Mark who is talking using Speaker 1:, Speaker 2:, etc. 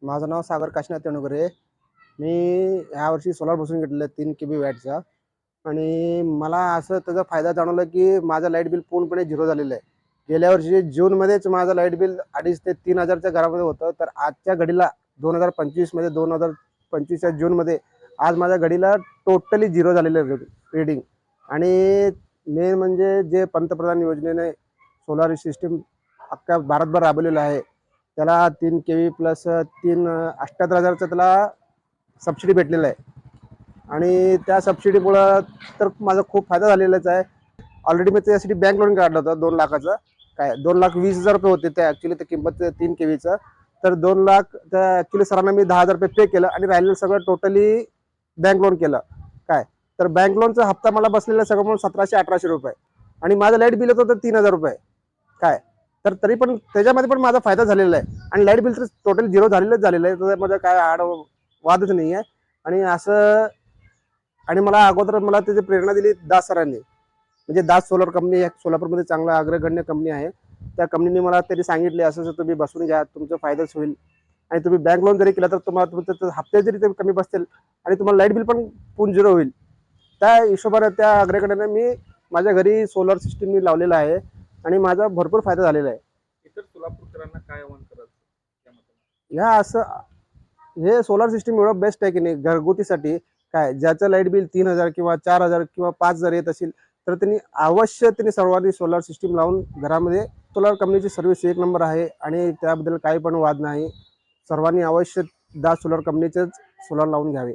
Speaker 1: माझं नाव सागर काशीनाथ तेणुकरे. मी यावर्षी सोलार बसवून घेतलेलं आहे 3 KB वॅटचा. आणि मला असं त्याचा फायदा जाणवला की माझं लाईट बिल पूर्णपणे झिरो झालेलं आहे. गेल्या वर्षी जूनमध्येच माझं लाईट बिल 2,500 ते 3,000च्या घरामध्ये होतं. तर आजच्या घडीला 2025 मध्ये 2025च्या जूनमध्ये आज माझ्या घडीला टोटली झिरो झालेलं आहे रीडिंग. आणि मेन म्हणजे जे पंतप्रधान योजनेने सोलार सिस्टीम अख्ख्या भारतभर राबवलेलं आहे, त्याला 3 KB प्लस 78,000चं त्याला सबसिडी भेटलेलं आहे. आणि त्या सबसिडीमुळं तर माझा खूप फायदा झालेलाच आहे. ऑलरेडी मी त्यासाठी बँक लोन काढलं होतं 2 लाखाचं. काय 2,20,000 होते त्या ॲक्च्युली त्या किंमत 3 KBचं. तर 2 लाख त्या ॲक्च्युली सरांना मी 10,000 पे केलं आणि राहिलेलं सगळं टोटली बँक लोन केलं. काय तर बँक लोनचा हप्ता मला बसलेला सगळं म्हणून 1700-1800 रुपये. आणि माझं लाईट बिल होतं 3,000 रुपये. काय तर तरी पण त्याच्यामध्ये पण माझा फायदा झालेला आहे. आणि लाईट बिल तर टोटल झिरो झालेलंच झालेलं आहे. त्याच्यामध्ये काय वादच नाही आहे. आणि असं आणि मला अगोदर मला त्याची प्रेरणा दिली दास सरांनी. म्हणजे दास सोलर कंपनी सोलापूरमध्ये चांगला अग्रगण्य कंपनी आहे. त्या कंपनीने मला त्यांनी सांगितले असं तुम्ही बसून घ्या, तुमचा फायदाच होईल. आणि तुम्ही बँक लोन जरी केला तर तुम्हाला तुमचे हप्ते जरी ते कमी बसतील आणि तुम्हाला लाईट बिल पण पूर्ण झिरो होईल. त्या हिशोबाने त्या अग्रगण्याने मी माझ्या घरी सोलर सिस्टीम मी लावलेला आहे आणि माझा भरपूर फायदा झालेला आहे.
Speaker 2: इतर सोलापूरकरांना काय आव्हान करायचं त्यामध्ये?
Speaker 1: ह्या असं हे सोलार सिस्टीम एवढं बेस्ट आहे की नाही घरगुतीसाठी. काय ज्याचं लाईट बिल 3,000 किंवा 4,000 किंवा 5,000 येत असेल तर त्यांनी सर्वांनी सोलार सिस्टीम लावून घरामध्ये सोलार कंपनीची सर्व्हिस 1 नंबर आहे आणि त्याबद्दल काही पण वाद नाही. सर्वांनी अवश्य दास सोलार कंपनीचेच सोलार लावून घ्यावे.